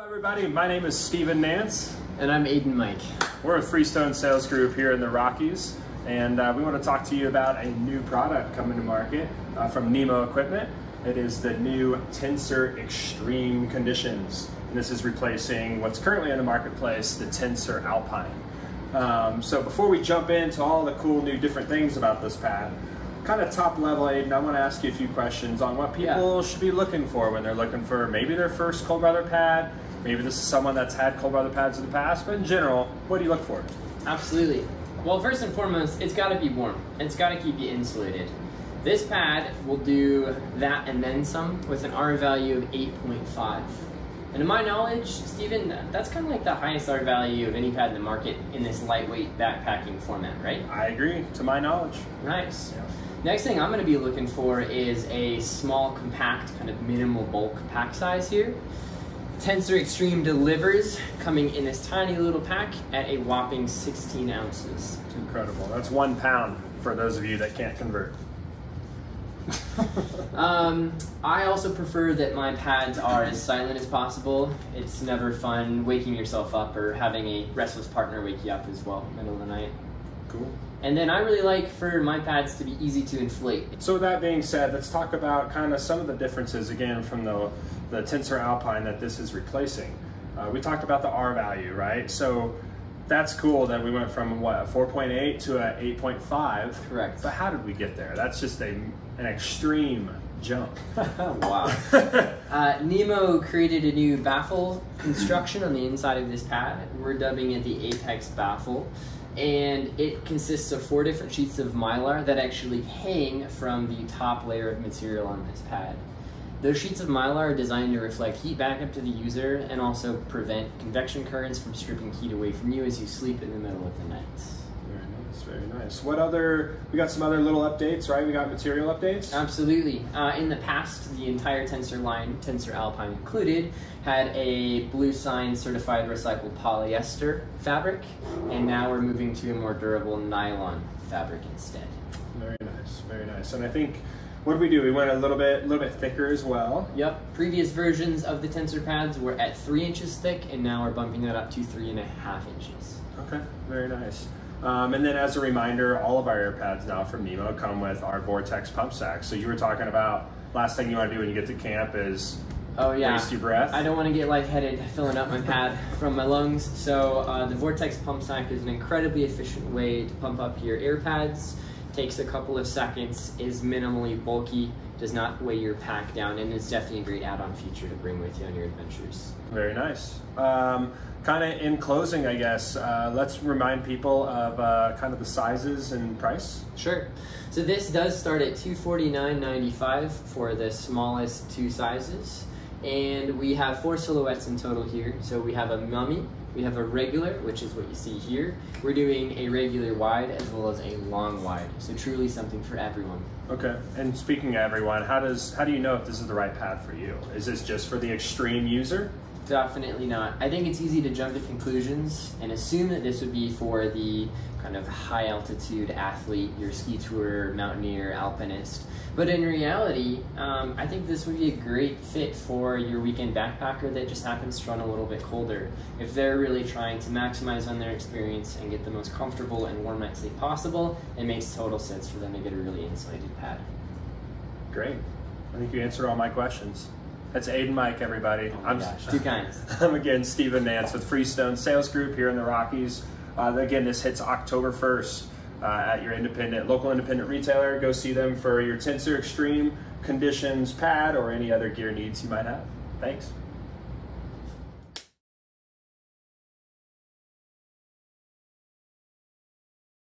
Hello everybody, my name is Steven Nance. And I'm Aiden Mike. We're a Freestone sales group here in the Rockies, and we want to talk to you about a new product coming to market from NEMO Equipment. It is the new Tensor Extreme conditions. And this is replacing what's currently in the marketplace, the Tensor Alpine. So before we jump into all the cool new different things about this pad, kind of top level, Aiden, I want to ask you a few questions on what people should be looking for when they're looking for maybe their first cold weather pad. Maybe this is someone that's had cold weather pads in the past, but in general, what do you look for? Absolutely. Well, first and foremost, it's got to be warm. It's got to keep you insulated. This pad will do that and then some with an R value of 8.5. And to my knowledge, Steven, that's kind of like the highest R value of any pad in the market in this lightweight backpacking format, right? I agree, to my knowledge. Nice. Yeah. Next thing I'm going to be looking for is a small, compact, kind of minimal bulk pack size here. Tensor Extreme delivers, coming in this tiny little pack at a whopping 16 ounces. It's incredible. That's 1 pound for those of you that can't convert. I also prefer that my pads are as silent as possible. It's never fun waking yourself up or having a restless partner wake you up as well in the middle of the night. Cool. And then I really like for my pads to be easy to inflate. So with that being said, let's talk about kind of some of the differences again from the Tensor Alpine that this is replacing. We talked about the R value, right? So that's cool that we went from what, a 4.8 to a 8.5. Correct. But how did we get there? That's just an extreme jump. Wow. NEMO created a new baffle construction on the inside of this pad. We're dubbing it the Apex baffle. And it consists of 4 different sheets of Mylar that actually hang from the top layer of material on this pad. Those sheets of Mylar are designed to reflect heat back up to the user and also prevent convection currents from stripping heat away from you as you sleep in the middle of the night. Very nice, very nice. What other, we got some other little updates, right? We got material updates? Absolutely. In the past, the entire Tensor line, Tensor Alpine included, had a Blue Sign certified recycled polyester fabric, and now we're moving to a more durable nylon fabric instead. Very nice, very nice. And I think, what did we do? We went a little bit thicker as well. Yep. Previous versions of the Tensor pads were at 3 inches thick, and now we're bumping that up to 3.5 inches. Okay, very nice. And then as a reminder, all of our air pads now from NEMO come with our Vortex pump sack. So you were talking about last thing you want to do when you get to camp is waste your breath. I don't want to get lightheaded filling up my pad from my lungs. So the Vortex pump sack is an incredibly efficient way to pump up your air pads. Takes a couple of seconds, is minimally bulky, does not weigh your pack down, and is definitely a great add-on feature to bring with you on your adventures. Very nice. Kind of in closing, I guess, let's remind people of kind of the sizes and price. Sure. So this does start at $249.95 for the smallest 2 sizes. And we have 4 silhouettes in total here. So we have a mummy, we have a regular, which is what you see here. We're doing a regular wide as well as a long wide. So truly something for everyone. Okay, and speaking of everyone, how do you know if this is the right pad for you? Is this just for the extreme user? Definitely not. I think it's easy to jump to conclusions and assume that this would be for the kind of high altitude athlete, your ski tour, mountaineer, alpinist. But in reality, I think this would be a great fit for your weekend backpacker that just happens to run a little bit colder. If they're really trying to maximize on their experience and get the most comfortable and warm night sleep possible, it makes total sense for them to get a really insulated pad. Great. I think you answered all my questions. That's Aiden Mike, everybody. Oh my gosh, too kind. I'm again Steven Nance with Freestone Sales Group here in the Rockies. Again, this hits October 1st at your local independent retailer. Go see them for your Tensor Extreme conditions pad or any other gear needs you might have. Thanks.